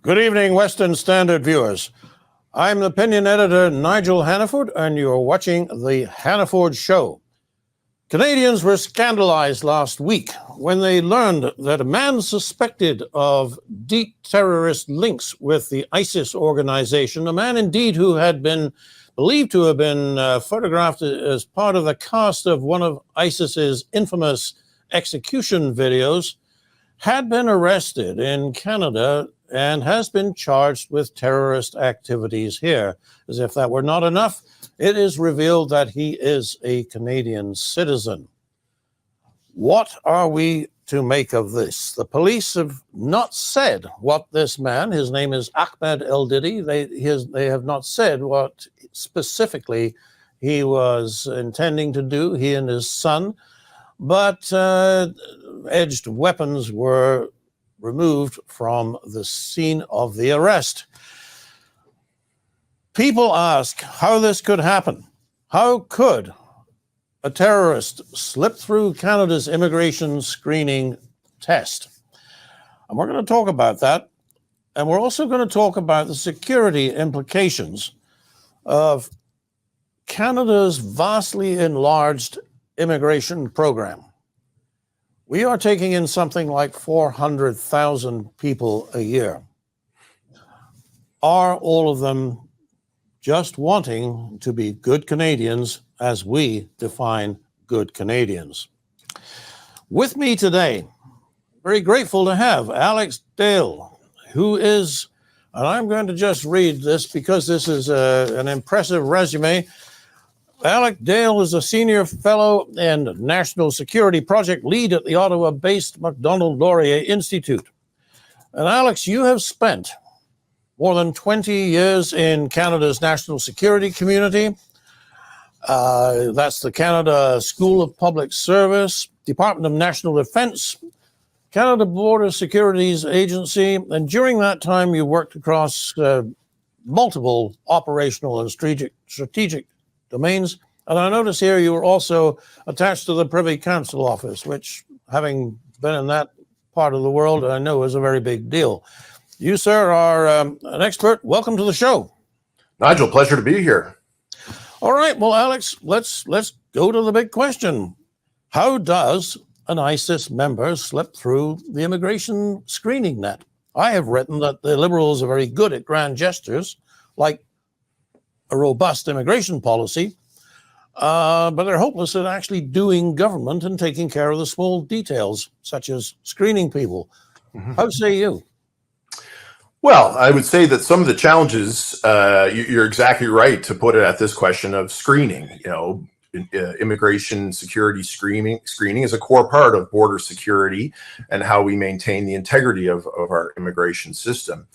Good evening, Western Standard viewers. I'm opinion editor Nigel Hannaford, and you're watching The Hannaford Show. Canadians were scandalized last week when they learned that a man suspected of deep terrorist links with the ISIS organization, a man indeed who had been believed to have been photographed as part of the cast of one of ISIS's infamous execution videos, had been arrested in Canada and has been charged with terrorist activities here. As if that were not enough, it is revealed that he is a Canadian citizen. What are we to make of this? The police have not said what this man, his name is Ahmed Eldidi, they have not said what specifically he was intending to do, he and his son, but edged weapons were removed from the scene of the arrest. People ask how this could happen. How could a terrorist slip through Canada's immigration screening test? And we're going to talk about that. And we're also going to talk about the security implications of Canada's vastly enlarged immigration program. We are taking in something like 400,000 people a year. Are all of them just wanting to be good Canadians as we define good Canadians? With me today, very grateful to have Alex Dalziel, who is, and I'm going to just read this because this is an impressive resume. Alex Dalziel is a senior fellow and national security project lead at the Ottawa-based Macdonald-Laurier Institute. And Alex, you have spent more than 20 years in Canada's national security community. That's the Canada School of Public Service, Department of National Defence, Canada Border Securities Agency, and during that time you worked across multiple operational and strategic domains. And I notice here you were also attached to the Privy Council office, which, having been in that part of the world, I know is a very big deal. You, sir, are an expert. Welcome to the show. Nigel, pleasure to be here. All right. Well, Alex, let's go to the big question. How does an ISIS member slip through the immigration screening net? I have written that the Liberals are very good at grand gestures, like a robust immigration policy, but they're hopeless at actually doing government and taking care of the small details, such as screening people. How say you? Well, I would say that some of the challenges, you're exactly right to put it at this question of screening. You know, immigration security screening is a core part of border security and how we maintain the integrity of our immigration system.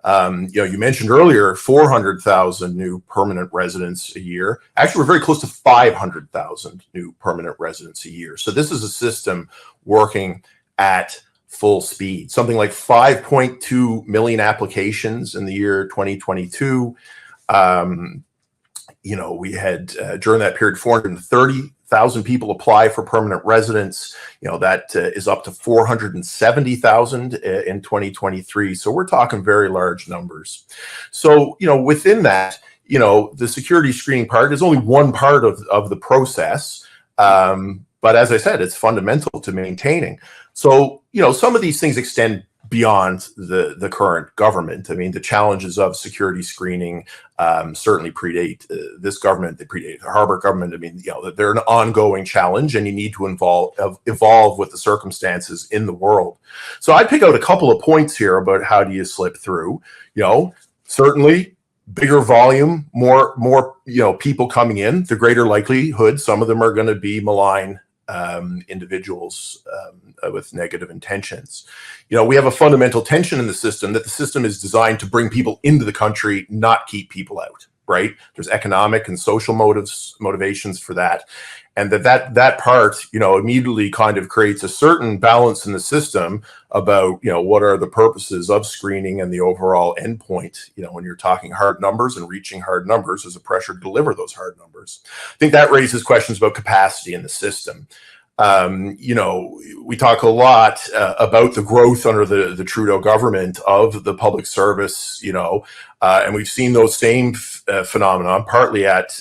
You mentioned earlier 400,000 new permanent residents a year. Actually, we're very close to 500,000 new permanent residents a year. So this is a system working at full speed. Something like 5.2 million applications in the year 2022. We had during that period 430,000 people apply for permanent residence. That is up to 470,000 in 2023. So we're talking very large numbers. So, within that, the security screening part is only one part of the process. But as I said, it's fundamental to maintaining. So, some of these things extend beyond the current government. I mean, the challenges of security screening certainly predate this government. They predate the Harper government. I mean, they're an ongoing challenge, and you need to evolve with the circumstances in the world. So I pick out a couple of points here about how do you slip through. Certainly bigger volume, more people coming in, the greater likelihood some of them are going to be malign individuals with negative intentions. We have a fundamental tension in the system that the system is designed to bring people into the country, not keep people out, right? There's economic and social motivations for that. And that part, immediately kind of creates a certain balance in the system about, what are the purposes of screening and the overall endpoint. When you're talking hard numbers and reaching hard numbers, there's a pressure to deliver those hard numbers. I think that raises questions about capacity in the system. We talk a lot about the growth under the Trudeau government of the public service, and we've seen those same phenomenon partly at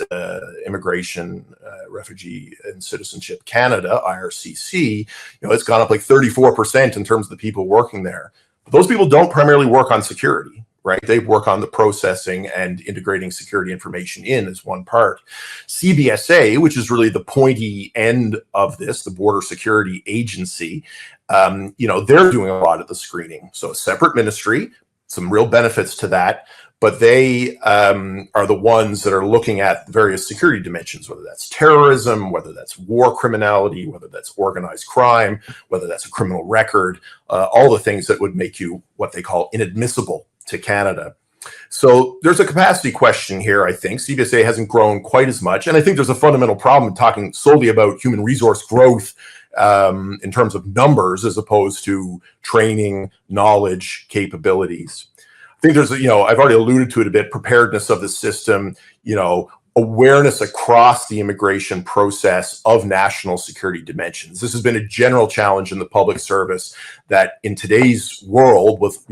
Immigration, Refugee and Citizenship Canada, IRCC. It's gone up like 34% in terms of the people working there. But those people don't primarily work on security, right? They work on the processing and integrating security information in as one part. CBSA, which is really the pointy end of this, the Border Security Agency, they're doing a lot of the screening. So a separate ministry, some real benefits to that, but they are the ones that are looking at various security dimensions, whether that's terrorism, whether that's war criminality, whether that's organized crime, whether that's a criminal record, all the things that would make you what they call inadmissible to Canada. So there's a capacity question here, I think. CBSA hasn't grown quite as much. And I think there's a fundamental problem talking solely about human resource growth in terms of numbers as opposed to training, knowledge, capabilities. I think there's, I've already alluded to it a bit, preparedness of the system, awareness across the immigration process of national security dimensions. This has been a general challenge in the public service that in today's world with,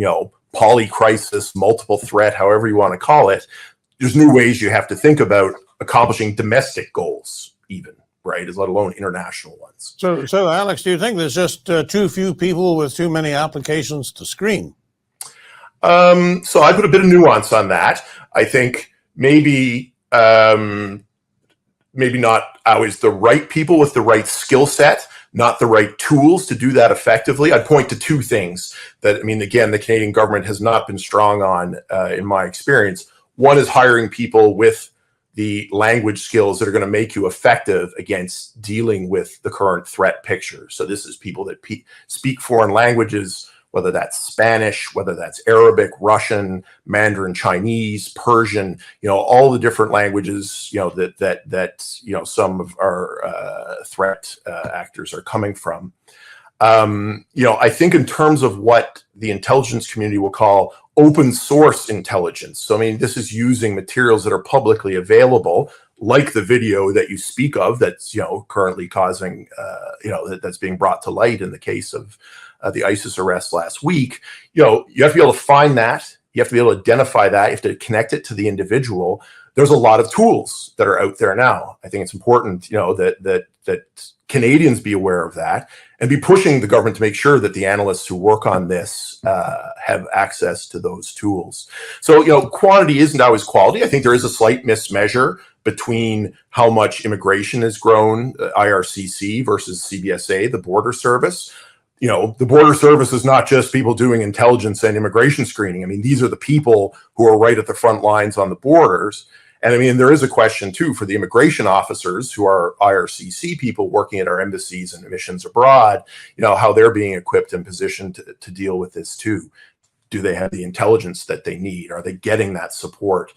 polycrisis, multiple threat, however you want to call it, there's new ways you have to think about accomplishing domestic goals even, right, let alone international ones. So Alex, do you think there's just too few people with too many applications to screen? So I put a bit of nuance on that. I think maybe not always the right people with the right skill set, not the right tools to do that effectively. I'd point to two things that, again, the Canadian government has not been strong on in my experience. One is hiring people with the language skills that are going to make you effective against dealing with the current threat picture. So this is people that speak foreign languages, whether that's Spanish, whether that's Arabic, Russian, Mandarin, Chinese, Persian, all the different languages, that some of our threat actors are coming from. I think in terms of what the intelligence community will call open source intelligence. So, this is using materials that are publicly available, like the video that you speak of that's, currently causing, that's being brought to light in the case of the ISIS arrest last week. You have to be able to find that. You have to be able to identify that. You have to connect it to the individual. There's a lot of tools that are out there now. I think it's important, that Canadians be aware of that and be pushing the government to make sure that the analysts who work on this have access to those tools. So, quantity isn't always quality. I think there is a slight mismeasure between how much immigration has grown, IRCC versus CBSA, the border service. The border service is not just people doing intelligence and immigration screening. These are the people who are right at the front lines on the borders. And there is a question too for the immigration officers who are IRCC people working at our embassies and missions abroad, how they're being equipped and positioned to deal with this too. Do they have the intelligence that they need? Are they getting that support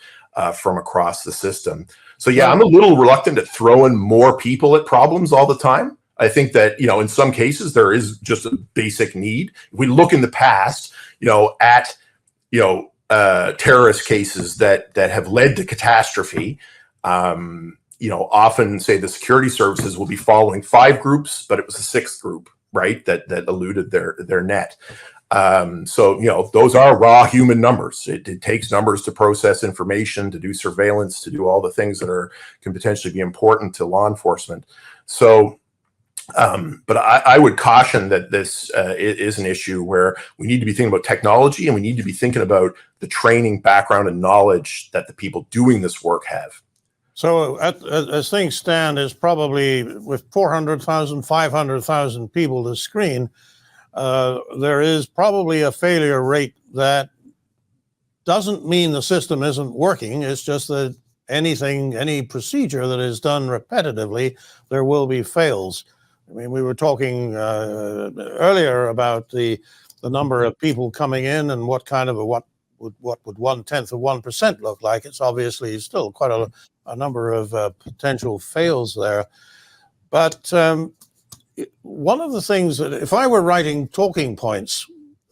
from across the system? So yeah, I'm a little reluctant to throw in more people at problems all the time. I think that, in some cases there is just a basic need. If we look in the past, at, terrorist cases that have led to catastrophe, often say the security services will be following 5 groups, but it was a 6th group, right, that eluded their net. So, those are raw human numbers. It takes numbers to process information, to do surveillance, to do all the things that can potentially be important to law enforcement. So, but I would caution that this is an issue where we need to be thinking about technology and we need to be thinking about the training, background, and knowledge that the people doing this work have. So as things stand, is probably with 400,000, 500,000 people to screen, there is probably a failure rate that doesn't mean the system isn't working. It's just that any procedure that is done repetitively, there will be fails. We were talking earlier about the number of people coming in and what would 1/10 of 1% look like. It's obviously still quite a number of potential fails there. But one of the things that, if I were writing talking points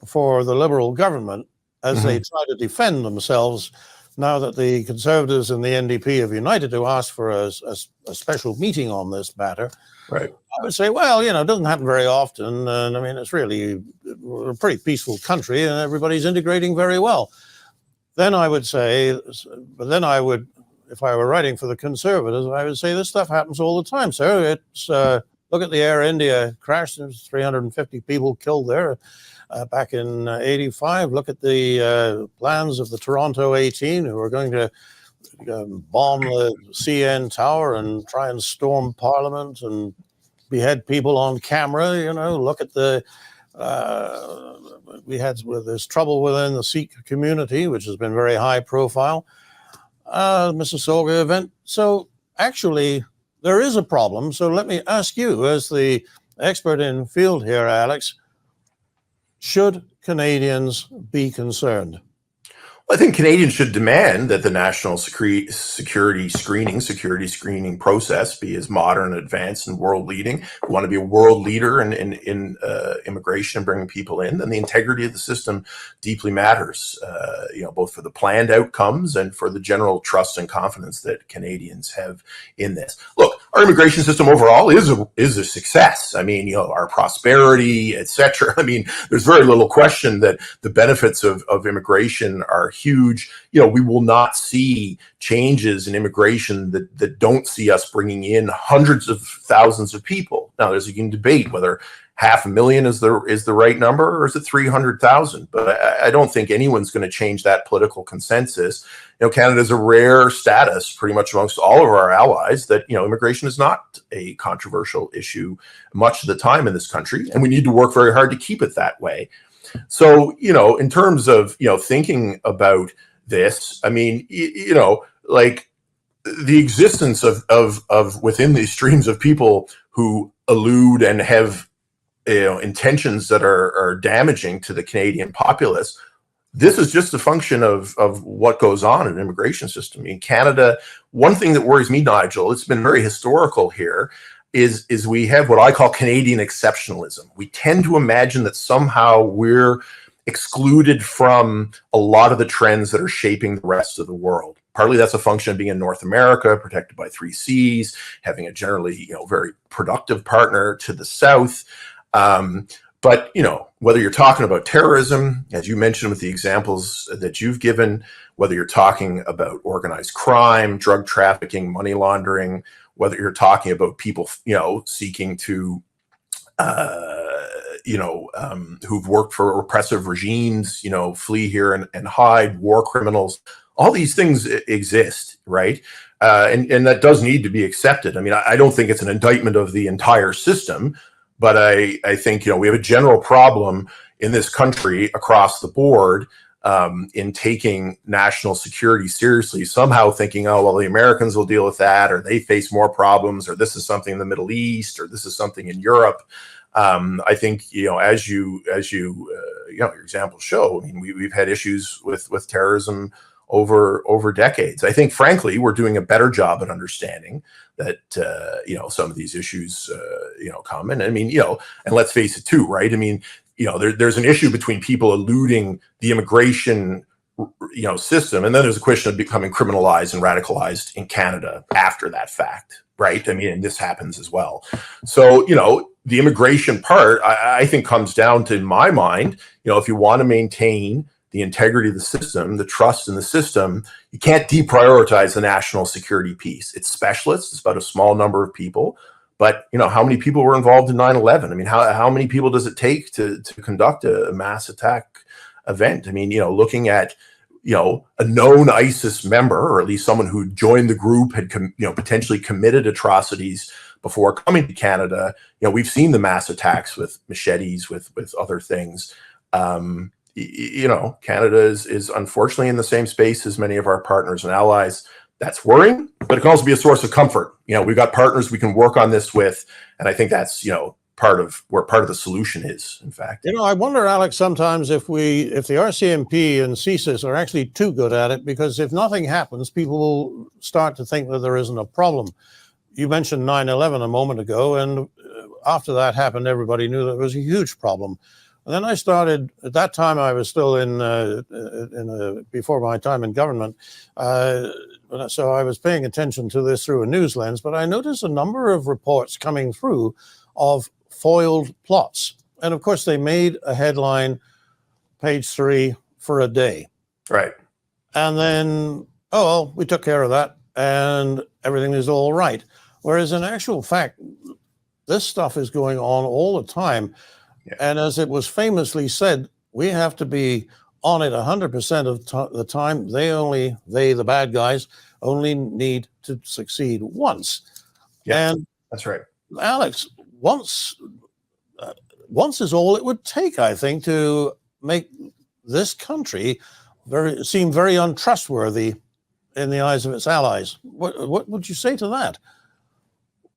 for the Liberal government as they try to defend themselves now that the Conservatives and the NDP have united to ask for a special meeting on this matter, Right. I would say, well, it doesn't happen very often. And I mean, it's really a pretty peaceful country and everybody's integrating very well. Then I would say, but then I would, if I were writing for the Conservatives, I would say this stuff happens all the time, sir. It's look at the Air India crash. There's 350 people killed there back in 85. Look at the plans of the Toronto 18 who are going to bomb the CN Tower and try and storm Parliament and behead people on camera. Look at the there's trouble within the Sikh community, which has been very high profile. Mississauga event. So actually, there is a problem. So let me ask you, as the expert in field here, Alex, should Canadians be concerned? I think Canadians should demand that the national security screening process be as modern, advanced, and world leading. We want to be a world leader in immigration and bringing people in, then the integrity of the system deeply matters. Both for the planned outcomes and for the general trust and confidence that Canadians have in this. Look, our immigration system overall is a success. I mean, our prosperity, etc. I mean, there's very little question that the benefits of immigration are huge. We will not see changes in immigration that don't see us bringing in hundreds of thousands of people. Now, you can debate whether 500,000 is the right number, or is it 300,000? But I don't think anyone's going to change that political consensus. Canada is a rare status, pretty much amongst all of our allies, that immigration is not a controversial issue much of the time in this country, and we need to work very hard to keep it that way. So, in terms of, thinking about this, I mean, like the existence of within these streams of people who elude and have, intentions that are damaging to the Canadian populace, this is just a function of what goes on in the immigration system. In Canada, one thing that worries me, Nigel, it's been very historical here, is we have what I call Canadian exceptionalism. We tend to imagine that somehow we're excluded from a lot of the trends that are shaping the rest of the world. Partly that's a function of being in North America, protected by 3 Cs, having a generally, very productive partner to the south. But, whether you're talking about terrorism, as you mentioned with the examples that you've given, whether you're talking about organized crime, drug trafficking, money laundering, whether you're talking about people, seeking to, who've worked for oppressive regimes, flee here and hide, war criminals, all these things exist, right? And that does need to be accepted. I mean, I don't think it's an indictment of the entire system, but I think, we have a general problem in this country across the board in taking national security seriously, somehow thinking, oh, well, the Americans will deal with that, or they face more problems, or this is something in the Middle East, or this is something in Europe. I think, as your examples show, I mean, we've had issues with terrorism over decades. I think, frankly, we're doing a better job at understanding that, some of these issues, come. And I mean, and let's face it too, right? I mean, there's an issue between people eluding the immigration, system, and then there's a question of becoming criminalized and radicalized in Canada after that fact, right? I mean, and this happens as well. So, the immigration part, I think, comes down to, in my mind, if you want to maintain the integrity of the system, the trust in the system, you can't deprioritize the national security piece. It's specialist. It's about a small number of people. But, how many people were involved in 9/11? I mean, how many people does it take to conduct a mass attack event? I mean, looking at, a known ISIS member, or at least someone who joined the group, had, potentially committed atrocities before coming to Canada. We've seen the mass attacks with machetes, with other things. Canada is unfortunately in the same space as many of our partners and allies. That's worrying, but it can also be a source of comfort. We've got partners we can work on this with, and I think that's, part of the solution is, in fact. I wonder, Alex, sometimes if the RCMP and CSIS are actually too good at it, because if nothing happens, people will start to think that there isn't a problem. You mentioned 9/11 a moment ago, and after that happened, everybody knew that it was a huge problem. And then I started, at that time I was still before my time in government. So I was paying attention to this through a news lens, but I noticed a number of reports coming through of foiled plots. And of course they made a headline, page 3, for a day. Right. And then, oh, well, we took care of that and everything is all right. Whereas in actual fact, this stuff is going on all the time. Yeah. And as it was famously said, we have to be on it 100% of the time. They, the bad guys, only need to succeed once. Yeah, and that's right. Alex, once is all it would take, I think, to make this country seem very untrustworthy in the eyes of its allies. What would you say to that?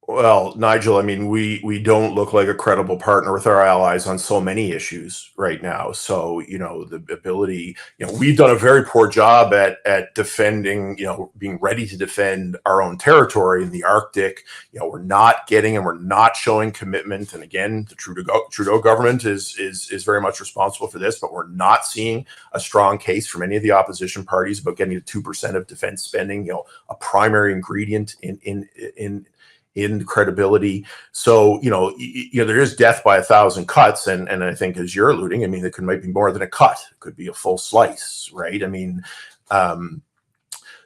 Well, Nigel, I mean, we don't look like a credible partner with our allies on so many issues right now. So, the ability, we've done a very poor job at defending, being ready to defend our own territory in the Arctic. We're not getting and we're not showing commitment. And again, the Trudeau government is very much responsible for this, but we're not seeing a strong case from any of the opposition parties about getting to 2% of defense spending, a primary ingredient in credibility. So, there is death by 1,000 cuts. And I think, as you're alluding, I mean, it might be more than a cut. It could be a full slice, right? I mean,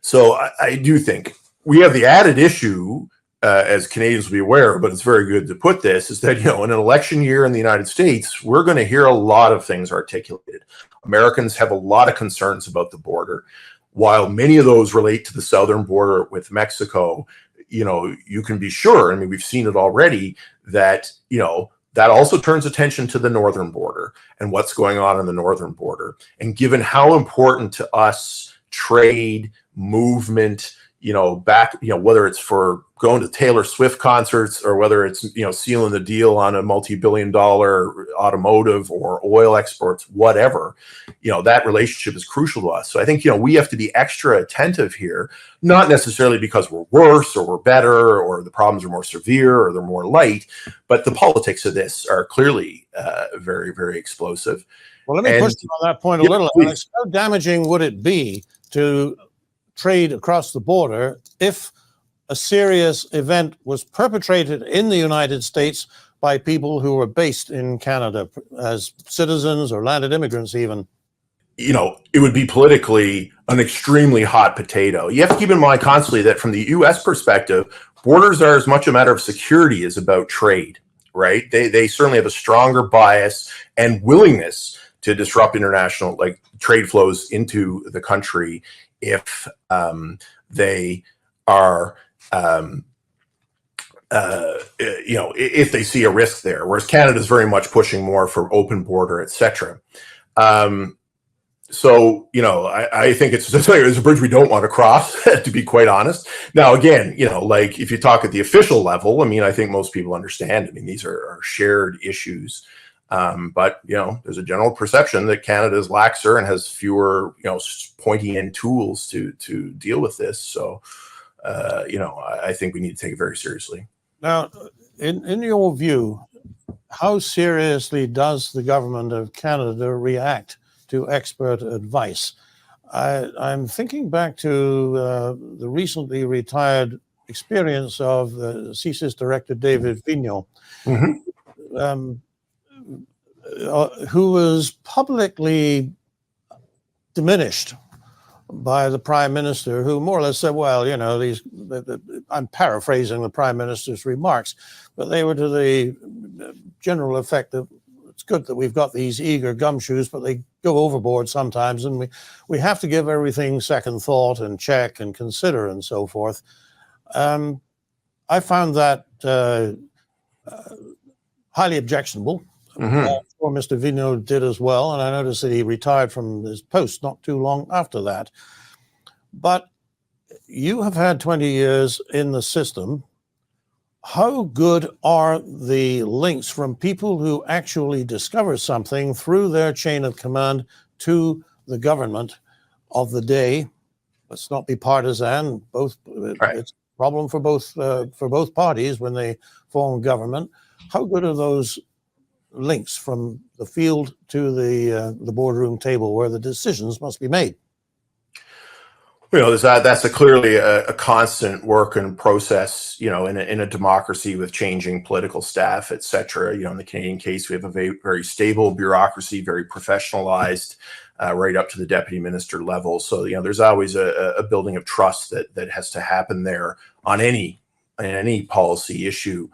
so I do think we have the added issue, as Canadians will be aware, but it's very good to put this, is that, in an election year in the United States, we're going to hear a lot of things articulated. Americans have a lot of concerns about the border. While many of those relate to the southern border with Mexico, you can be sure, I mean, we've seen it already, that, that also turns attention to the northern border and what's going on in the northern border. And given how important to us trade, movement, whether it's for going to Taylor Swift concerts or whether it's, sealing the deal on a multi-billion-dollar automotive or oil exports, whatever, that relationship is crucial to us. So I think, we have to be extra attentive here, not necessarily because we're worse or we're better or the problems are more severe or they're more light, but the politics of this are clearly very, very explosive. Well, let me push on that point a little. Alex. How damaging would it be to trade across the border if a serious event was perpetrated in the United States by people who were based in Canada as citizens or landed immigrants even? It would be politically an extremely hot potato. You have to keep in mind constantly that from the U.S. perspective, borders are as much a matter of security as about trade, right? They certainly have a stronger bias and willingness to disrupt international trade flows into the country if they are, if they see a risk there, whereas Canada is very much pushing more for open border, etc. So, I think it's a bridge we don't want to cross, to be quite honest. Now, again, if you talk at the official level, I mean, I think most people understand. I mean, these are shared issues. But, there's a general perception that Canada is laxer and has fewer, pointy end tools to deal with this. So, I think we need to take it very seriously. Now, in your view, how seriously does the government of Canada react to expert advice? I'm thinking back to the recently retired experience of the CSIS director, David Vigneault, who was publicly diminished by the prime minister, who more or less said, well, I'm paraphrasing the prime minister's remarks, but they were to the general effect that it's good that we've got these eager gumshoes, but they go overboard sometimes, and we have to give everything second thought and check and consider and so forth. I found that highly objectionable. Sure Mr. Vigneault did as well, and I noticed that he retired from his post not too long after that. But you have had 20 years in the system. How good are the links from people who actually discover something through their chain of command to the government of the day? Let's not be partisan. It's a problem for both parties when they form government. How good are those links from the field to the boardroom table where the decisions must be made. That's clearly a constant work and process, in a democracy with changing political staff, et cetera. In the Canadian case, we have a very, very stable bureaucracy, very professionalized, right up to the deputy minister level. So, there's always a building of trust that has to happen there on any policy issue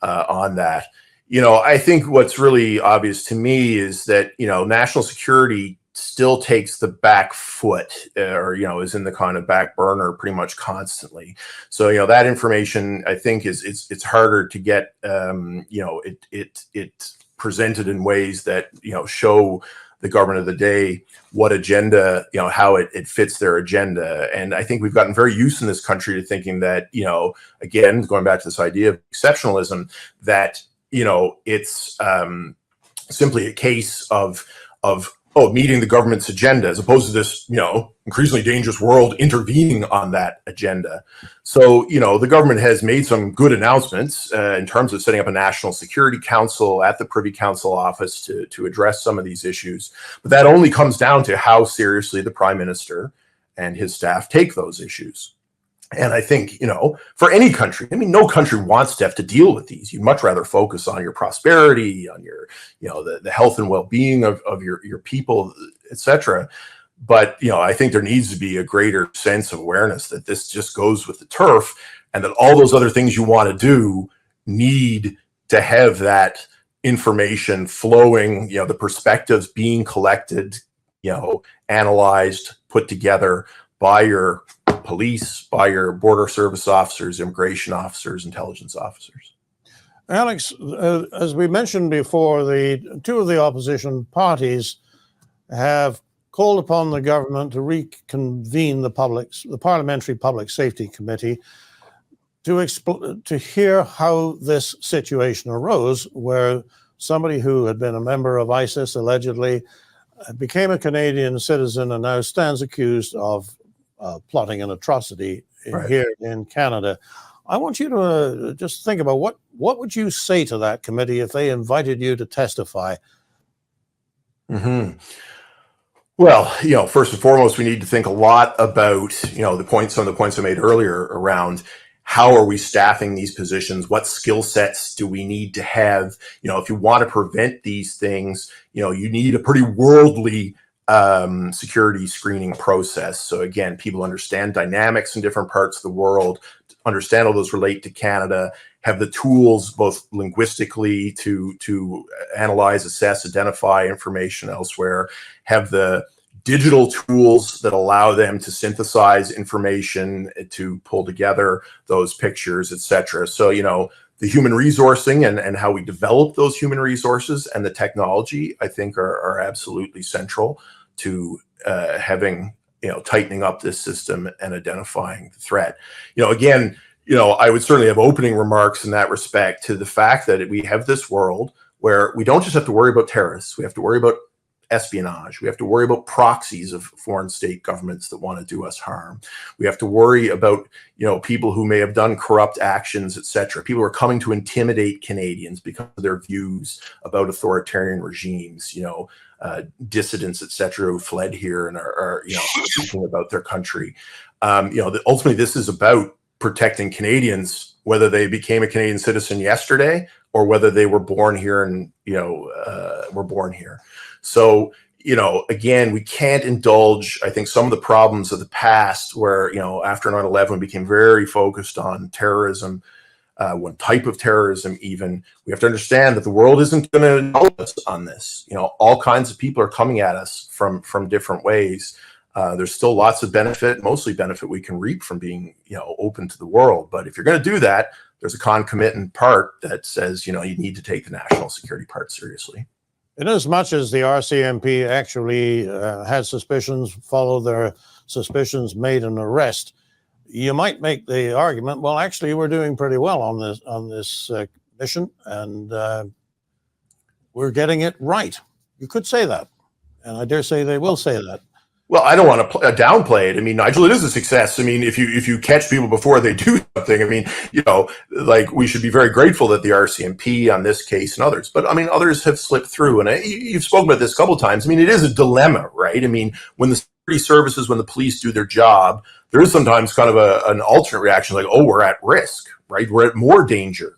on that. I think what's really obvious to me is that, national security still takes the back foot is in the kind of back burner pretty much constantly. So, that information, I think, it's harder to get, it presented in ways that, show the government of the day what agenda, how it fits their agenda. And I think we've gotten very used in this country to thinking that, again, going back to this idea of exceptionalism, that, it's simply a case of meeting the government's agenda, as opposed to this, increasingly dangerous world intervening on that agenda. So, the government has made some good announcements in terms of setting up a National Security Council at the Privy Council office to address some of these issues. But that only comes down to how seriously the Prime Minister and his staff take those issues. And I think, for any country, no country wants to have to deal with these. You'd much rather focus on your prosperity, on your, the health and well-being of your people, et cetera. But, I think there needs to be a greater sense of awareness that this just goes with the turf, and that all those other things you want to do need to have that information flowing, the perspectives being collected, analyzed, put together by your police, by your border service officers, immigration officers, intelligence officers. Alex, as we mentioned before, the two of the opposition parties have called upon the government to reconvene the Parliamentary Public Safety Committee to hear how this situation arose, where somebody who had been a member of ISIS allegedly became a Canadian citizen and now stands accused of plotting an atrocity here in Canada. I want you to just think about what would you say to that committee if they invited you to testify? Mm-hmm. Well, first and foremost, we need to think a lot about, some of the points I made earlier around how are we staffing these positions? What skill sets do we need to have? If you want to prevent these things, you need a pretty worldly security screening process. So again, people understand dynamics in different parts of the world, understand how those relate to Canada, have the tools both linguistically to analyze, assess, identify information elsewhere, have the digital tools that allow them to synthesize information, to pull together those pictures, et cetera. So, the human resourcing and how we develop those human resources and the technology, I think are absolutely central to having, tightening up this system and identifying the threat. Again, I would certainly have opening remarks in that respect to the fact that we have this world where we don't just have to worry about terrorists. We have to worry about espionage. We have to worry about proxies of foreign state governments that want to do us harm. We have to worry about, people who may have done corrupt actions, et cetera. People who are coming to intimidate Canadians because of their views about authoritarian regimes, dissidents, et cetera, who fled here and are thinking about their country. Ultimately, this is about protecting Canadians, whether they became a Canadian citizen yesterday or whether they were born here and, were born here. So, again, we can't indulge, I think, some of the problems of the past where, after 9/11, we became very focused on terrorism, one type of terrorism even. We have to understand that the world isn't going to help us on this. All kinds of people are coming at us from different ways. There's still lots of benefit, mostly benefit we can reap from being, open to the world. But if you're going to do that, there's a concomitant part that says, you need to take the national security part seriously. In as much as the RCMP actually had suspicions, followed their suspicions, made an arrest, you might make the argument, well, actually, we're doing pretty well on this mission, and we're getting it right. You could say that, and I dare say they will say that. Well, I don't want to downplay it. I mean, Nigel, it is a success. I mean, if you catch people before they do something, I mean, like we should be very grateful that the RCMP on this case and others, but I mean, others have slipped through. And you've spoken about this a couple of times. I mean, it is a dilemma, right? I mean, when the security services, when the police do their job, there is sometimes kind of an alternate reaction, like, oh, we're at risk, right? We're at more danger,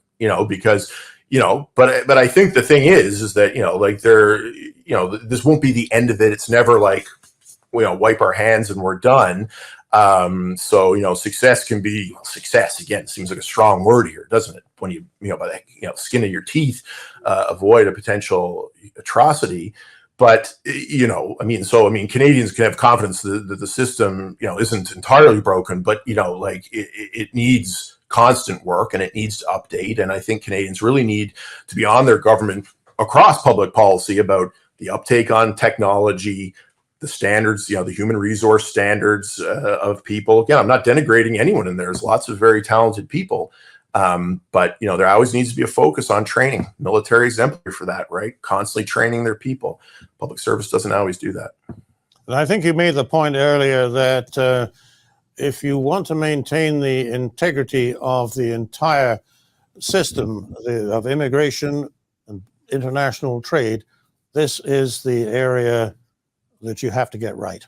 because, but I think the thing is that, like this won't be the end of it. It's never like, wipe our hands and we're done. So, success can be success. Again, seems like a strong word here, doesn't it? When you, by the skin of your teeth, avoid a potential atrocity. But, Canadians can have confidence that the system, isn't entirely broken, but, it needs constant work and it needs to update. And I think Canadians really need to be on their government across public policy about the uptake on technology, the standards, the human resource standards of people. Again, I'm not denigrating anyone in there. There's lots of very talented people. But, there always needs to be a focus on training. Military exemplary for that, right? Constantly training their people. Public service doesn't always do that. And I think you made the point earlier that if you want to maintain the integrity of the entire system of immigration and international trade, this is the area that you have to get right.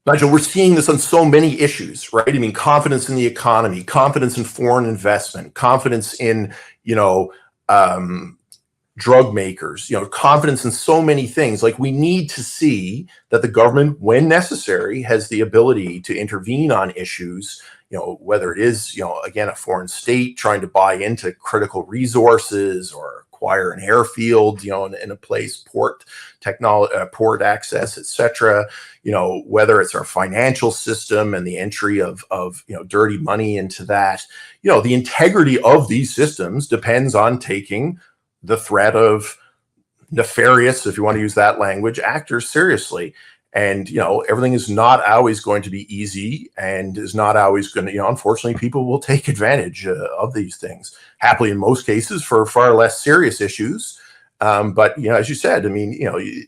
Nigel, we're seeing this on so many issues, right? I mean, confidence in the economy, confidence in foreign investment, confidence in, drug makers, confidence in so many things. Like, we need to see that the government, when necessary, has the ability to intervene on issues, whether it is, again, a foreign state trying to buy into critical resources or acquire an airfield, in a place, port technology, port access, etc. Whether it's our financial system and the entry of dirty money into that, the integrity of these systems depends on taking the threat of nefarious, if you want to use that language, actors seriously. And, everything is not always going to be easy and is not always going to, unfortunately, people will take advantage of these things. Happily, in most cases, for far less serious issues. But, as you said, I mean,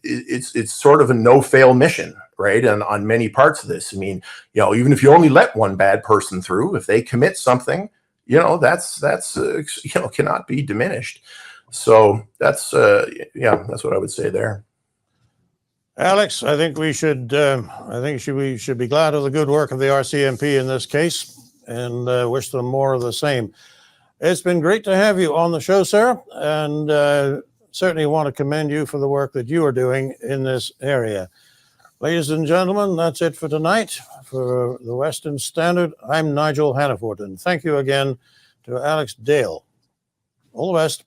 it's sort of a no-fail mission, right? And on many parts of this, I mean, even if you only let one bad person through, if they commit something, that's cannot be diminished. So that's what I would say there. Alex, I think we should be glad of the good work of the RCMP in this case and wish them more of the same. It's been great to have you on the show, sir, and certainly want to commend you for the work that you are doing in this area. Ladies and gentlemen, that's it for tonight. For the Western Standard, I'm Nigel Hannaford, and thank you again to Alex Dale. All the best.